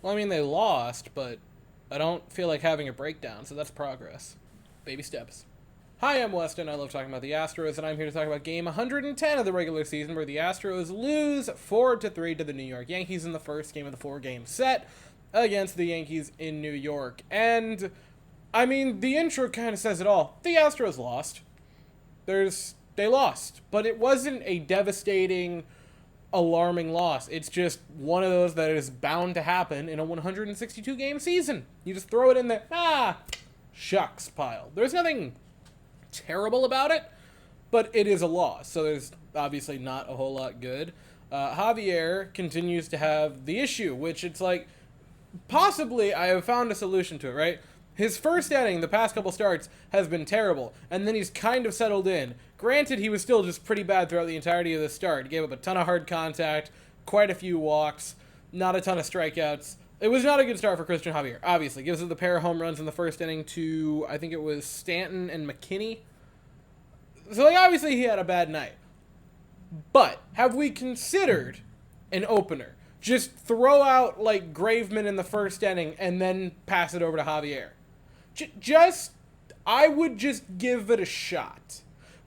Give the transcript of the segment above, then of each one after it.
Well, I mean, they lost, but I don't feel like having a breakdown, so that's progress. Baby steps. Hi, I'm Weston. I love talking about the Astros, and I'm here to talk about game 110 of the regular season, where the Astros lose 4-3 to the New York Yankees in the first game of the four-game set against the Yankees in New York. And, I mean, the intro kind of says it all. The Astros lost. They lost, but it wasn't a devastating, alarming loss. It's just one of those that is bound to happen in a 162 game season. You just throw it in the shucks pile. There's nothing terrible about it, but it is a loss, so there's obviously not a whole lot good. Javier continues to have the issue, which it's like, possibly I have found a solution to it, right? His first inning, the past couple starts, has been terrible, and then he's kind of settled in. Granted, he was still just pretty bad throughout the entirety of the start. He gave up a ton of hard contact, quite a few walks, not a ton of strikeouts. It was not a good start for Christian Javier, obviously. Gives up the pair of home runs in the first inning to, I think it was Stanton and McKinney. So, obviously he had a bad night. But, have we considered an opener? Just throw out, Graveman in the first inning and then pass it over to Javier. I would just give it a shot.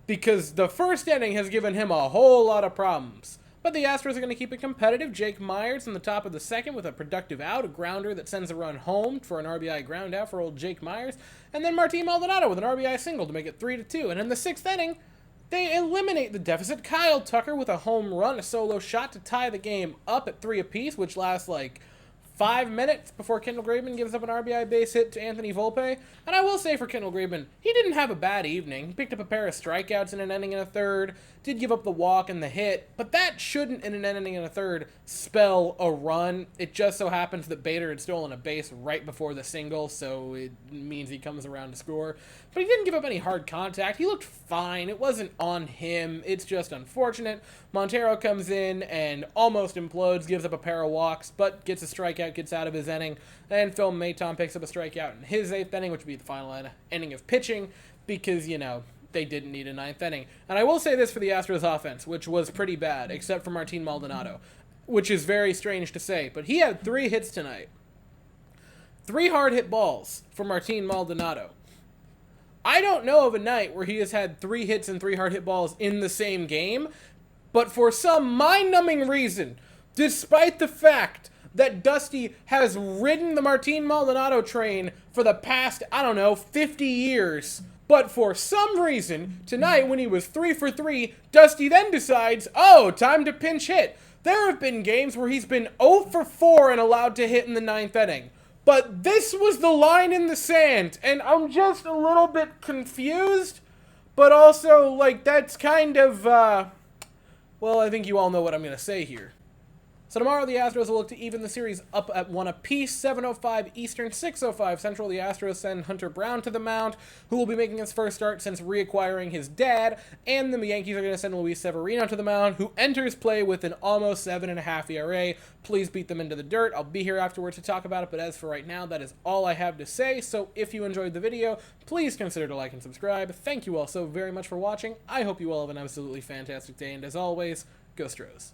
Because the first inning has given him a whole lot of problems. But the Astros are going to keep it competitive. Jake Myers in the top of the second with a productive out, a grounder that sends a run home for an RBI ground out for old Jake Myers. And then Martin Maldonado with an RBI single to make it 3-2. And in the sixth inning, they eliminate the deficit. Kyle Tucker with a home run, a solo shot to tie the game up at 3 apiece, which lasts 5 minutes before Kendall Graveman gives up an RBI base hit to Anthony Volpe. And I will say for Kendall Graveman, he didn't have a bad evening. He picked up a pair of strikeouts in an inning and a third, did give up the walk and the hit, but that shouldn't, in an inning and a third, spell a run. It just so happens that Bader had stolen a base right before the single, so it means he comes around to score. But he didn't give up any hard contact. He looked fine. It wasn't on him. It's just unfortunate. Montero comes in and almost implodes, gives up a pair of walks, but gets a strikeout, gets out of his inning, and Phil Maton picks up a strikeout in his 8th inning, which would be the final inning of pitching, because, they didn't need a 9th inning. And I will say this for the Astros offense, which was pretty bad, except for Martin Maldonado, which is very strange to say, but he had 3 hits tonight. 3 hard hit balls for Martin Maldonado. I don't know of a night where he has had 3 hits and 3 hard hit balls in the same game, but for some mind-numbing reason, despite the fact that Dusty has ridden the Martin Maldonado train for the past, 50 years. But for some reason, tonight when he was 3 for 3, Dusty then decides, time to pinch hit. There have been games where he's been 0 for 4 and allowed to hit in the 9th inning. But this was the line in the sand, and I'm just a little bit confused. But also, that's kind of, I think you all know what I'm going to say here. So tomorrow the Astros will look to even the series up at 1 apiece, 7:05 Eastern, 6:05 Central. The Astros send Hunter Brown to the mound, who will be making his first start since reacquiring his dad, and the Yankees are going to send Luis Severino to the mound, who enters play with an almost 7.5 ERA. Please beat them into the dirt. I'll be here afterwards to talk about it, but as for right now, that is all I have to say. So if you enjoyed the video, please consider to like and subscribe. Thank you all so very much for watching. I hope you all have an absolutely fantastic day, and as always, go Stros.